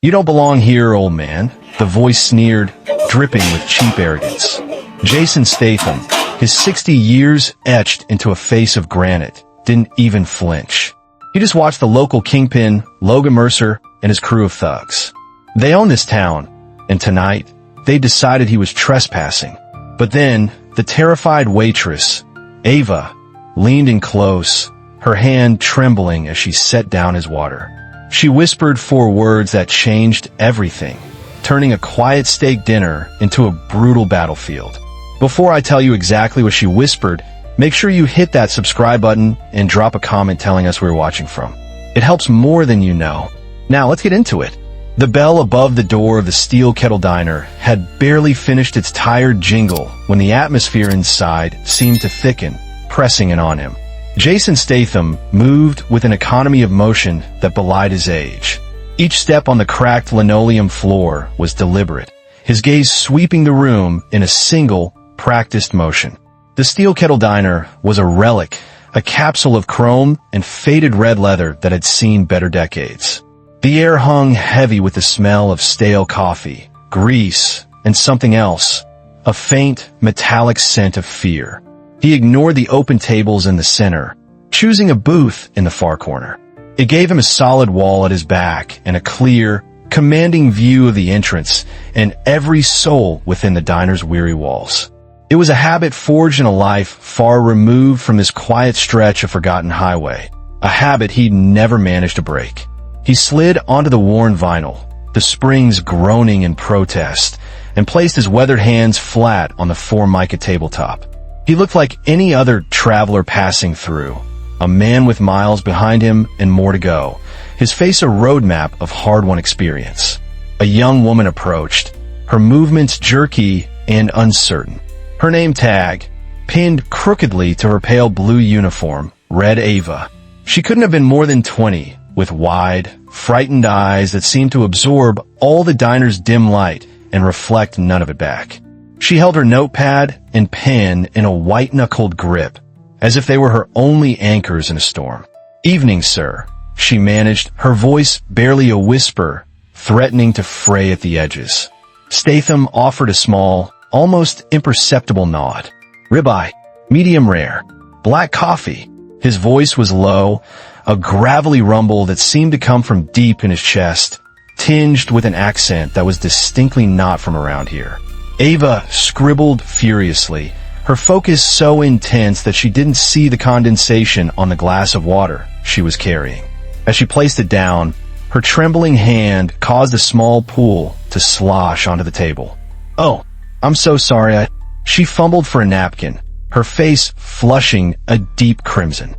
"You don't belong here, old man," the voice sneered, dripping with cheap arrogance. Jason Statham, his 60 years etched into a face of granite, didn't even flinch. He just watched the local kingpin, Logan Mercer, and his crew of thugs. They own this town, and tonight, they decided he was trespassing. But then, the terrified waitress, Ava, leaned in close, her hand trembling as she set down his water. She whispered 4 words that changed everything, turning a quiet steak dinner into a brutal battlefield. Before I tell you exactly what she whispered, make sure you hit that subscribe button and drop a comment telling us where you're watching from. It helps more than you know. Now let's get into it. The bell above the door of the Steel Kettle Diner had barely finished its tired jingle when the atmosphere inside seemed to thicken, pressing in on him. Jason Statham moved with an economy of motion that belied his age. Each step on the cracked linoleum floor was deliberate, his gaze sweeping the room in a single, practiced motion. The Steel Kettle Diner was a relic, a capsule of chrome and faded red leather that had seen better decades. The air hung heavy with the smell of stale coffee, grease, and something else, a faint, metallic scent of fear. He ignored the open tables in the center, choosing a booth in the far corner. It gave him a solid wall at his back and a clear, commanding view of the entrance and every soul within the diner's weary walls. It was a habit forged in a life far removed from this quiet stretch of forgotten highway, a habit he'd never managed to break. He slid onto the worn vinyl, the springs groaning in protest, and placed his weathered hands flat on the Formica tabletop. He looked like any other traveler passing through, a man with miles behind him and more to go, his face a roadmap of hard-won experience. A young woman approached, her movements jerky and uncertain. Her name tag, pinned crookedly to her pale blue uniform, read Ava. She couldn't have been more than 20, with wide, frightened eyes that seemed to absorb all the diner's dim light and reflect none of it back. She held her notepad and pen in a white-knuckled grip, as if they were her only anchors in a storm. "Evening, sir," she managed, her voice barely a whisper, threatening to fray at the edges. Statham offered a small, almost imperceptible nod. "Ribeye, medium rare, black coffee." His voice was low, a gravelly rumble that seemed to come from deep in his chest, tinged with an accent that was distinctly not from around here. Ava scribbled furiously, her focus so intense that she didn't see the condensation on the glass of water she was carrying. As she placed it down, her trembling hand caused a small pool to slosh onto the table. "Oh, I'm so sorry." She fumbled for a napkin, her face flushing a deep crimson.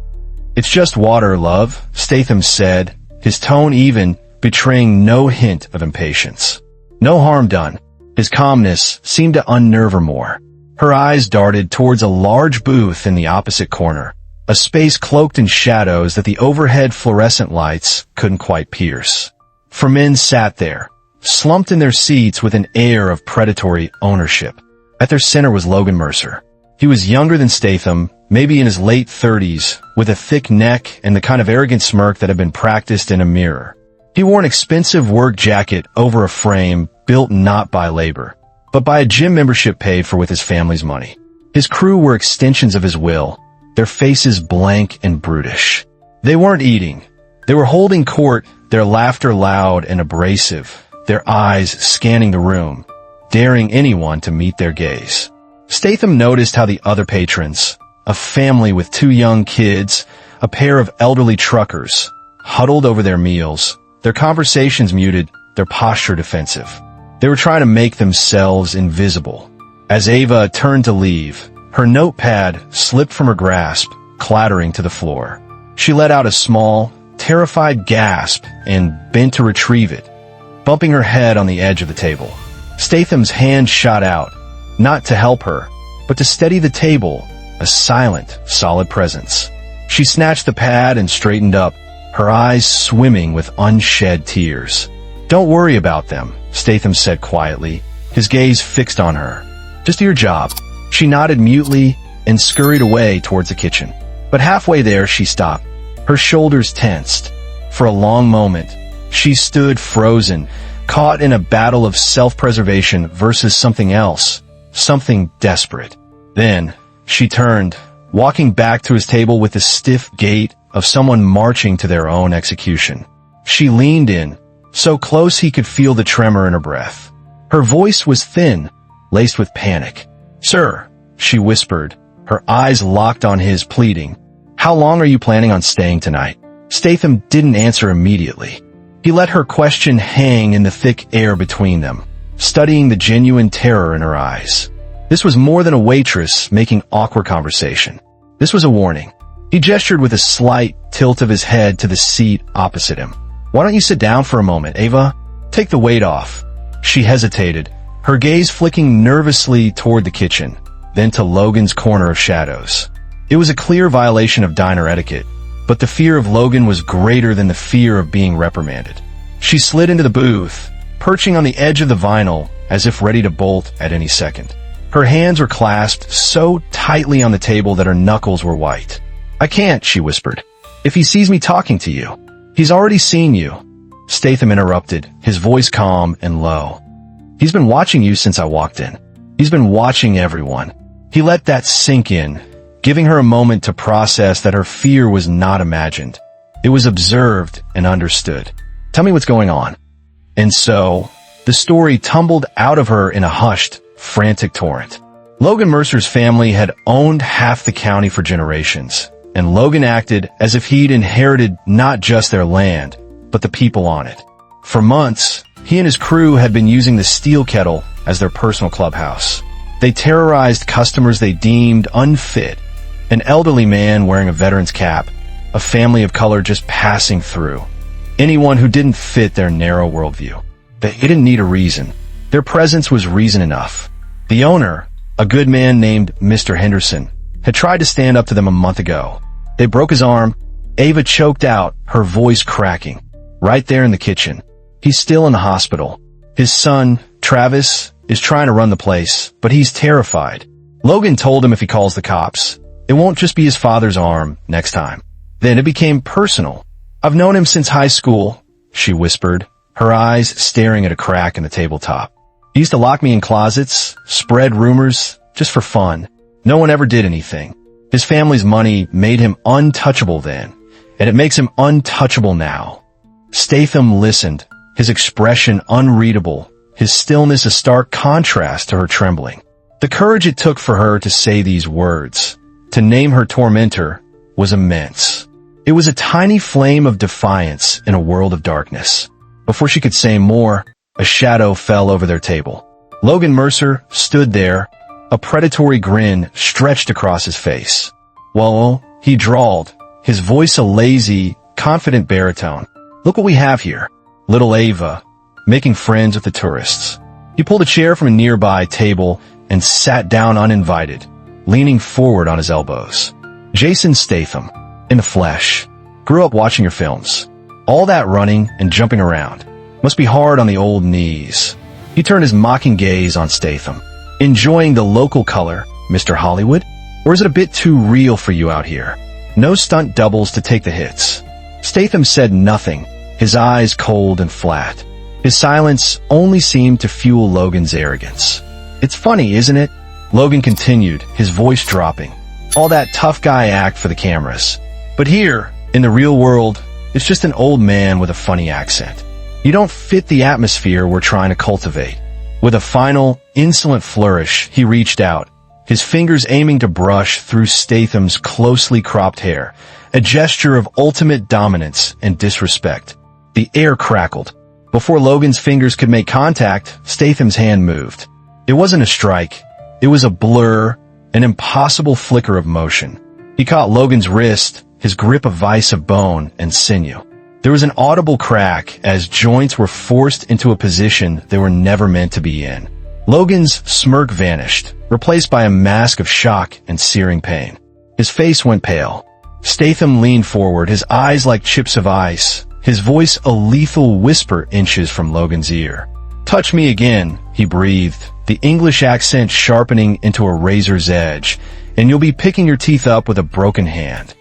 "It's just water, love," Statham said, his tone even, betraying no hint of impatience. No harm done. His calmness seemed to unnerve her more. Her eyes darted towards a large booth in the opposite corner, a space cloaked in shadows that the overhead fluorescent lights couldn't quite pierce. 4 men sat there, slumped in their seats with an air of predatory ownership. At their center was Logan Mercer. He was younger than Statham, maybe in his late 30s, with a thick neck and the kind of arrogant smirk that had been practiced in a mirror. He wore an expensive work jacket over a frame built not by labor, but by a gym membership paid for with his family's money. His crew were extensions of his will, their faces blank and brutish. They weren't eating. They were holding court, their laughter loud and abrasive, their eyes scanning the room, daring anyone to meet their gaze. Statham noticed how the other patrons, a family with 2 young kids, a pair of elderly truckers, huddled over their meals, their conversations muted, their posture defensive. They were trying to make themselves invisible. As Ava turned to leave, her notepad slipped from her grasp, clattering to the floor. She let out a small, terrified gasp and bent to retrieve it, bumping her head on the edge of the table. Statham's hand shot out, not to help her, but to steady the table, a silent, solid presence. She snatched the pad and straightened up, her eyes swimming with unshed tears. "Don't worry about them," Statham said quietly, his gaze fixed on her. "Just do your job." She nodded mutely and scurried away towards the kitchen. But halfway there she stopped, her shoulders tensed. For a long moment, she stood frozen, caught in a battle of self-preservation versus something else, something desperate. Then, she turned, walking back to his table with the stiff gait of someone marching to their own execution. She leaned in, so close he could feel the tremor in her breath. Her voice was thin, laced with panic. "Sir," she whispered, her eyes locked on his, pleading, "how long are you planning on staying tonight?" Statham didn't answer immediately. He let her question hang in the thick air between them, studying the genuine terror in her eyes. This was more than a waitress making awkward conversation. This was a warning. He gestured with a slight tilt of his head to the seat opposite him. "Why don't you sit down for a moment, Ava? Take the weight off." She hesitated, her gaze flicking nervously toward the kitchen, then to Logan's corner of shadows. It was a clear violation of diner etiquette, but the fear of Logan was greater than the fear of being reprimanded. She slid into the booth, perching on the edge of the vinyl as if ready to bolt at any second. Her hands were clasped so tightly on the table that her knuckles were white. "I can't," she whispered. "If he sees me talking to you." "He's already seen you," Statham interrupted, his voice calm and low. "He's been watching you since I walked in. He's been watching everyone." He let that sink in, giving her a moment to process that her fear was not imagined. It was observed and understood. "Tell me what's going on." And so, the story tumbled out of her in a hushed, frantic torrent. Logan Mercer's family had owned half the county for generations, and Logan acted as if he'd inherited not just their land, but the people on it. For months, he and his crew had been using the Steel Kettle as their personal clubhouse. They terrorized customers they deemed unfit, an elderly man wearing a veteran's cap, a family of color just passing through, anyone who didn't fit their narrow worldview. They didn't need a reason. Their presence was reason enough. The owner, a good man named Mr. Henderson, had tried to stand up to them a month ago. They broke his arm. Ava choked out, her voice cracking, right there in the kitchen. He's still in the hospital. His son, Travis, is trying to run the place, but he's terrified. Logan told him if he calls the cops, it won't just be his father's arm next time. Then it became personal. "I've known him since high school," she whispered, her eyes staring at a crack in the tabletop. "He used to lock me in closets, spread rumors, just for fun. No one ever did anything. His family's money made him untouchable then, and it makes him untouchable now." Statham listened, his expression unreadable, his stillness a stark contrast to her trembling. The courage it took for her to say these words, to name her tormentor, was immense. It was a tiny flame of defiance in a world of darkness. Before she could say more, a shadow fell over their table. Logan Mercer stood there, a predatory grin stretched across his face. "Well," he drawled, his voice a lazy, confident baritone. "Look what we have here. Little Ava, making friends with the tourists." He pulled a chair from a nearby table and sat down uninvited, leaning forward on his elbows. Jason Statham, in the flesh, grew up watching your films. All that running and jumping around must be hard on the old knees. He turned his mocking gaze on Statham. "Enjoying the local color, Mr. Hollywood? Or is it a bit too real for you out here? No stunt doubles to take the hits." Statham said nothing, his eyes cold and flat. His silence only seemed to fuel Logan's arrogance. "It's funny, isn't it?" Logan continued, his voice dropping. "All that tough guy act for the cameras. But here, in the real world, it's just an old man with a funny accent. You don't fit the atmosphere we're trying to cultivate." With a final, insolent flourish, he reached out, his fingers aiming to brush through Statham's closely cropped hair, a gesture of ultimate dominance and disrespect. The air crackled. Before Logan's fingers could make contact, Statham's hand moved. It wasn't a strike. It was a blur, an impossible flicker of motion. He caught Logan's wrist, his grip a vice of bone and sinew. There was an audible crack as joints were forced into a position they were never meant to be in. Logan's smirk vanished, replaced by a mask of shock and searing pain. His face went pale. Statham leaned forward, his eyes like chips of ice, his voice a lethal whisper inches from Logan's ear. "Touch me again," he breathed, the English accent sharpening into a razor's edge, "and you'll be picking your teeth up with a broken hand."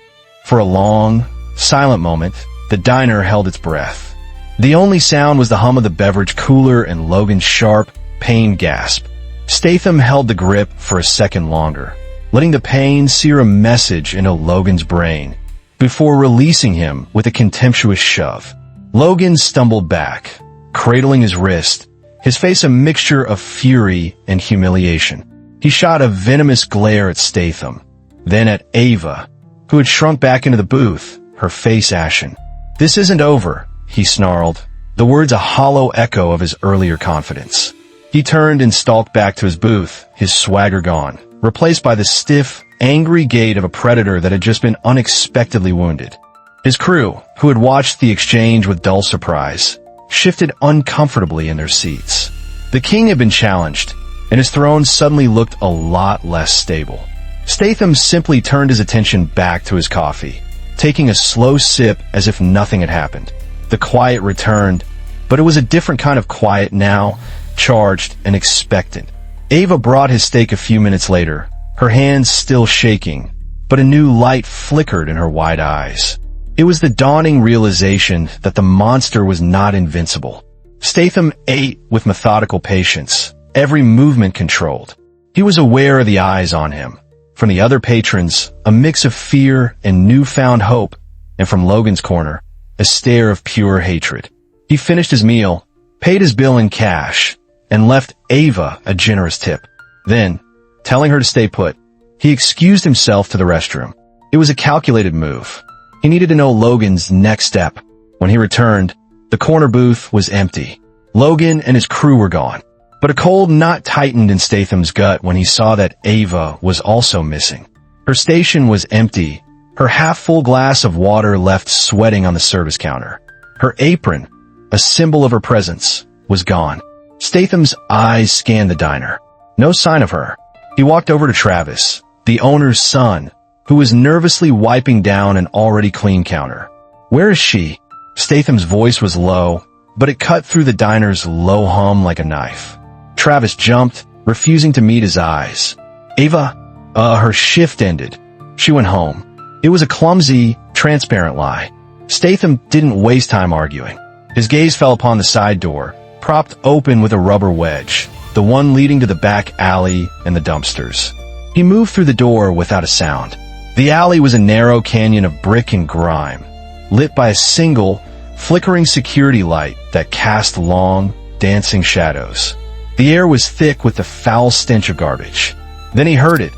For a long, silent moment, the diner held its breath. The only sound was the hum of the beverage cooler and Logan's sharp, pained gasp. Statham held the grip for a second longer, letting the pain sear a message into Logan's brain, before releasing him with a contemptuous shove. Logan stumbled back, cradling his wrist, his face a mixture of fury and humiliation. He shot a venomous glare at Statham, then at Ava, who had shrunk back into the booth, her face ashen. "This isn't over," he snarled, the words a hollow echo of his earlier confidence. He turned and stalked back to his booth, his swagger gone, replaced by the stiff, angry gait of a predator that had just been unexpectedly wounded. His crew, who had watched the exchange with dull surprise, shifted uncomfortably in their seats. The king had been challenged, and his throne suddenly looked a lot less stable. Statham simply turned his attention back to his coffee, taking a slow sip as if nothing had happened. The quiet returned, but it was a different kind of quiet now, charged and expectant. Ava brought his steak a few minutes later, her hands still shaking, but a new light flickered in her wide eyes. It was the dawning realization that the monster was not invincible. Statham ate with methodical patience, every movement controlled. He was aware of the eyes on him. From the other patrons, a mix of fear and newfound hope, and from Logan's corner, a stare of pure hatred. He finished his meal, paid his bill in cash, and left Ava a generous tip. Then, telling her to stay put, he excused himself to the restroom. It was a calculated move. He needed to know Logan's next step. When he returned, the corner booth was empty. Logan and his crew were gone. But a cold knot tightened in Statham's gut when he saw that Ava was also missing. Her station was empty, her half-full glass of water left sweating on the service counter. Her apron, a symbol of her presence, was gone. Statham's eyes scanned the diner. No sign of her. He walked over to Travis, the owner's son, who was nervously wiping down an already clean counter. "Where is she?" Statham's voice was low, but it cut through the diner's low hum like a knife. Travis jumped, refusing to meet his eyes. "Ava? Her shift ended. She went home." It was a clumsy, transparent lie. Statham didn't waste time arguing. His gaze fell upon the side door, propped open with a rubber wedge, the one leading to the back alley and the dumpsters. He moved through the door without a sound. The alley was a narrow canyon of brick and grime, lit by a single, flickering security light that cast long, dancing shadows. The air was thick with the foul stench of garbage. Then he heard it,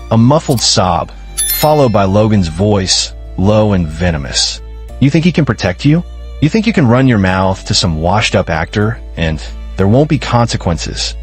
a muffled sob, followed by Logan's voice, low and venomous. "You think he can protect you? You think you can run your mouth to some washed-up actor, and there won't be consequences?"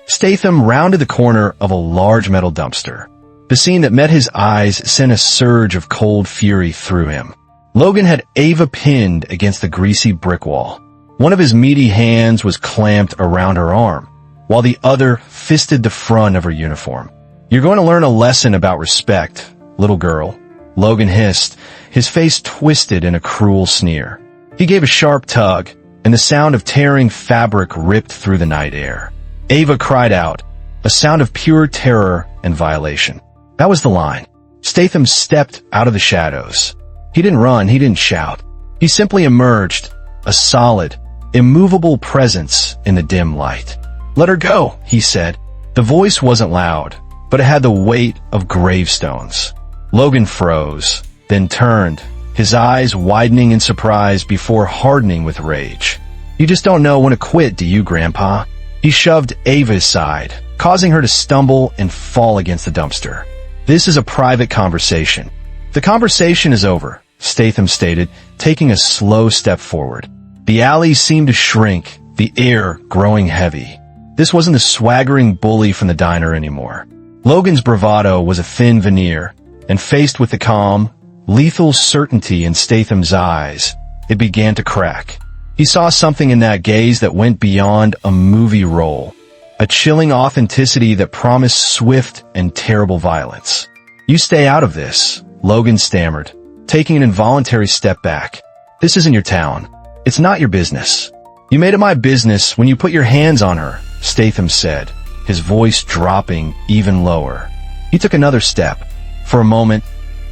Statham rounded the corner of a large metal dumpster. The scene that met his eyes sent a surge of cold fury through him. Logan had Ava pinned against the greasy brick wall. One of his meaty hands was clamped around her arm, while the other fisted the front of her uniform. "You're going to learn a lesson about respect, little girl," Logan hissed, his face twisted in a cruel sneer. He gave a sharp tug, and the sound of tearing fabric ripped through the night air. Ava cried out, a sound of pure terror and violation. That was the line. Statham stepped out of the shadows. He didn't run, he didn't shout. He simply emerged, a solid, immovable presence in the dim light. "Let her go," he said. The voice wasn't loud, but it had the weight of gravestones. Logan froze, then turned, his eyes widening in surprise before hardening with rage. "You just don't know when to quit, do you, Grandpa?" He shoved Ava aside, causing her to stumble and fall against the dumpster. "This is a private conversation." "The conversation is over," Statham stated, taking a slow step forward. The alley seemed to shrink, the air growing heavy. This wasn't the swaggering bully from the diner anymore. Logan's bravado was a thin veneer, and faced with the calm, lethal certainty in Statham's eyes, it began to crack. He saw something in that gaze that went beyond a movie role, a chilling authenticity that promised swift and terrible violence. "You stay out of this," Logan stammered, taking an involuntary step back. "This isn't your town. It's not your business." "You made it my business when you put your hands on her," Statham said, his voice dropping even lower. He took another step. For a moment,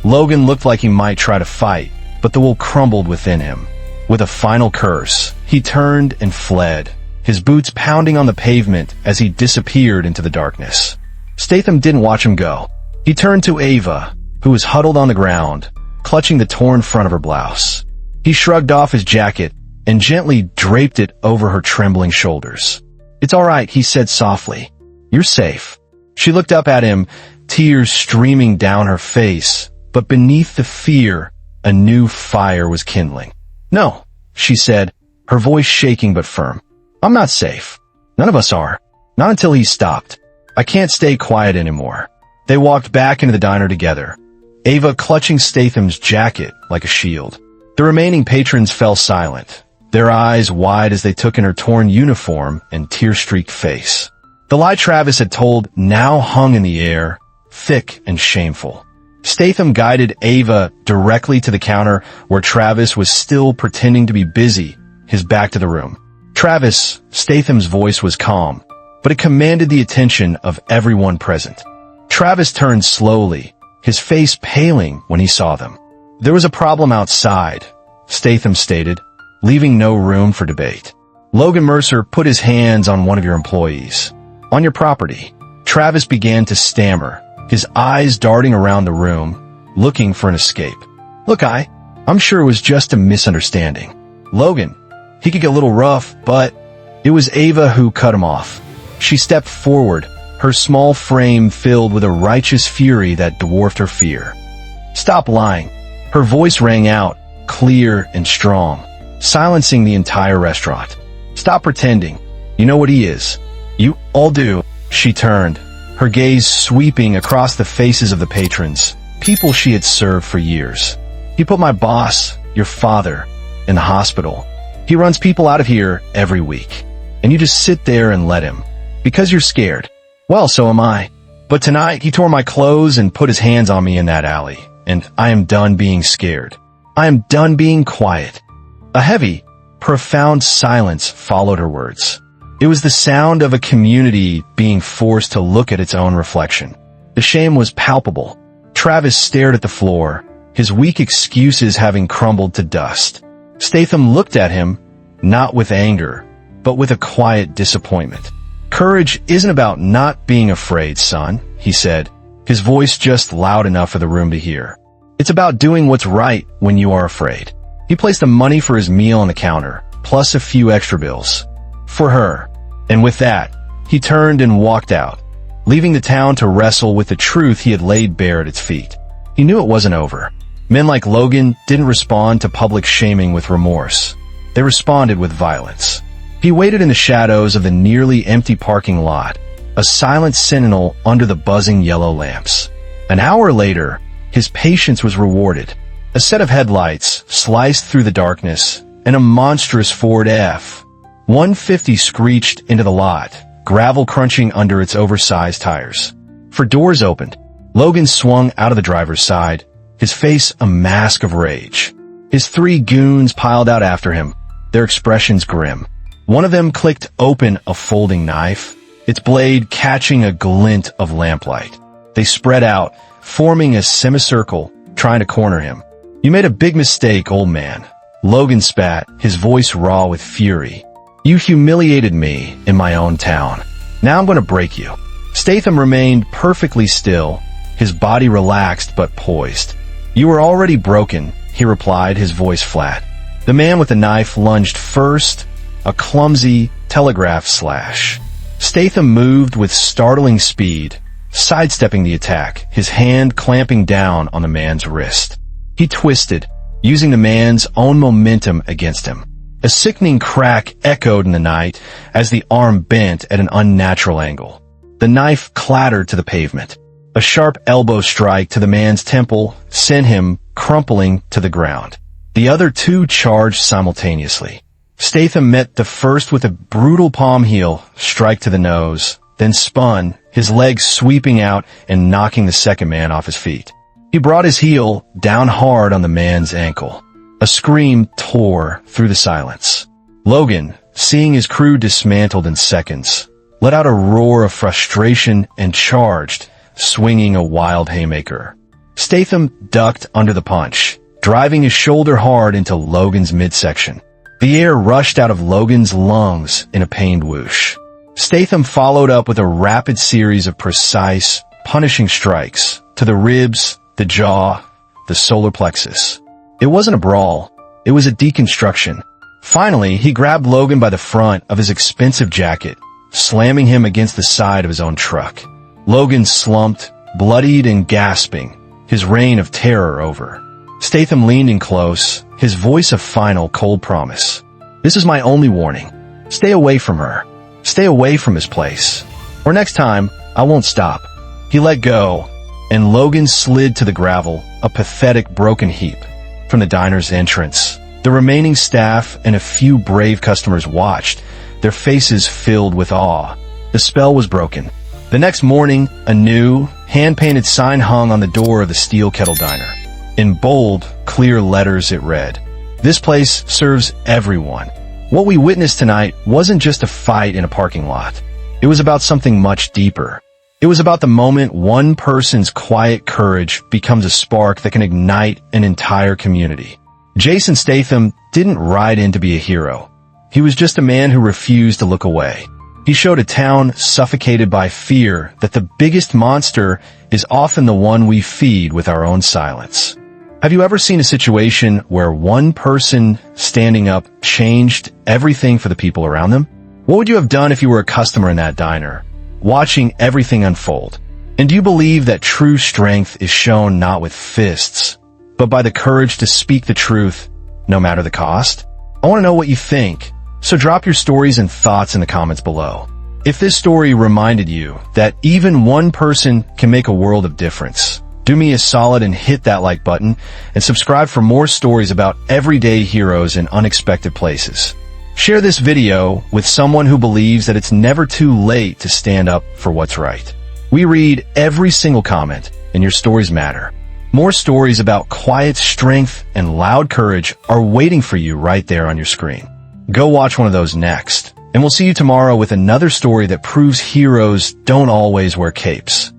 Logan looked like he might try to fight, but the will crumbled within him. With a final curse, He turned and fled, his boots pounding on the pavement as he disappeared into the darkness. Statham didn't watch him go. He turned to Ava, who was huddled on the ground, clutching the torn front of her blouse. He shrugged off his jacket and gently draped it over her trembling shoulders. "It's all right," he said softly. "You're safe." She looked up at him, tears streaming down her face, but beneath the fear, a new fire was kindling. "No," she said, her voice shaking but firm. "I'm not safe. None of us are. Not until he stopped. I can't stay quiet anymore." They walked back into the diner together, Ava clutching Statham's jacket like a shield. The remaining patrons fell silent, their eyes wide as they took in her torn uniform and tear-streaked face. The lie Travis had told now hung in the air, thick and shameful. Statham guided Ava directly to the counter where Travis was still pretending to be busy, his back to the room. "Travis," Statham's voice was calm, but it commanded the attention of everyone present. Travis turned slowly, his face paling when he saw them. "There was a problem outside," Statham stated, leaving no room for debate. "Logan Mercer put his hands on one of your employees. On your property." Travis began to stammer, his eyes darting around the room, looking for an escape. "Look, I'm sure it was just a misunderstanding. Logan, he could get a little rough, but..." It was Ava who cut him off. She stepped forward, her small frame filled with a righteous fury that dwarfed her fear. "Stop lying." Her voice rang out, clear and strong, silencing the entire restaurant. "Stop pretending. You know what he is. You all do." She turned, her gaze sweeping across the faces of the patrons, people she had served for years. "He put my boss, your father, in the hospital. He runs people out of here every week. And you just sit there and let him. Because you're scared. Well, so am I. But tonight he tore my clothes and put his hands on me in that alley. And I am done being scared. I am done being quiet." A heavy, profound silence followed her words. It was the sound of a community being forced to look at its own reflection. The shame was palpable. Travis stared at the floor, his weak excuses having crumbled to dust. Statham looked at him, not with anger, but with a quiet disappointment. "Courage isn't about not being afraid, son," he said, his voice just loud enough for the room to hear. "It's about doing what's right when you are afraid." He placed the money for his meal on the counter, plus a few extra bills. For her. And with that, he turned and walked out, leaving the town to wrestle with the truth he had laid bare at its feet. He knew it wasn't over. Men like Logan didn't respond to public shaming with remorse. They responded with violence. He waited in the shadows of the nearly empty parking lot, a silent sentinel under the buzzing yellow lamps. An hour later, his patience was rewarded. A set of headlights sliced through the darkness, and a monstrous Ford F-150 screeched into the lot, gravel crunching under its oversized tires. For doors opened. Logan swung out of the driver's side, his face a mask of rage. His 3 goons piled out after him, their expressions grim. One of them clicked open a folding knife, its blade catching a glint of lamplight. They spread out, forming a semicircle, trying to corner him. "You made a big mistake, old man." Logan spat, his voice raw with fury. "You humiliated me in my own town. Now I'm going to break you." Statham remained perfectly still, his body relaxed but poised. "You were already broken," he replied, his voice flat. The man with the knife lunged first, a clumsy telegraph slash. Statham moved with startling speed, sidestepping the attack, his hand clamping down on the man's wrist. He twisted, using the man's own momentum against him. A sickening crack echoed in the night as the arm bent at an unnatural angle. The knife clattered to the pavement. A sharp elbow strike to the man's temple sent him crumpling to the ground. The other 2 charged simultaneously. Statham met the first with a brutal palm heel strike to the nose, then spun, his legs sweeping out and knocking the second man off his feet. He brought his heel down hard on the man's ankle. A scream tore through the silence. Logan, seeing his crew dismantled in seconds, let out a roar of frustration and charged, swinging a wild haymaker. Statham ducked under the punch, driving his shoulder hard into Logan's midsection. The air rushed out of Logan's lungs in a pained whoosh. Statham followed up with a rapid series of precise, punishing strikes to the ribs, the jaw, the solar plexus. It wasn't a brawl. It was a deconstruction. Finally, he grabbed Logan by the front of his expensive jacket, slamming him against the side of his own truck. Logan slumped, bloodied and gasping, his reign of terror over. Statham leaned in close, his voice a final cold promise. "This is my only warning. Stay away from her. Stay away from this place. Or next time, I won't stop." He let go, and Logan slid to the gravel, a pathetic broken heap. From the diner's entrance, the remaining staff and a few brave customers watched, their faces filled with awe. The spell was broken. The next morning, a new, hand-painted sign hung on the door of the Steel Kettle Diner. In bold, clear letters it read, "This place serves everyone." What we witnessed tonight wasn't just a fight in a parking lot. It was about something much deeper. It was about the moment one person's quiet courage becomes a spark that can ignite an entire community. Jason Statham didn't ride in to be a hero. He was just a man who refused to look away. He showed a town suffocated by fear that the biggest monster is often the one we feed with our own silence. Have you ever seen a situation where one person standing up changed everything for the people around them? What would you have done if you were a customer in that diner, watching everything unfold? And do you believe that true strength is shown not with fists, but by the courage to speak the truth, no matter the cost? I want to know what you think, so drop your stories and thoughts in the comments below. If this story reminded you that even one person can make a world of difference, do me a solid and hit that like button, and subscribe for more stories about everyday heroes in unexpected places. Share this video with someone who believes that it's never too late to stand up for what's right. We read every single comment, and your stories matter. More stories about quiet strength and loud courage are waiting for you right there on your screen. Go watch one of those next, and we'll see you tomorrow with another story that proves heroes don't always wear capes.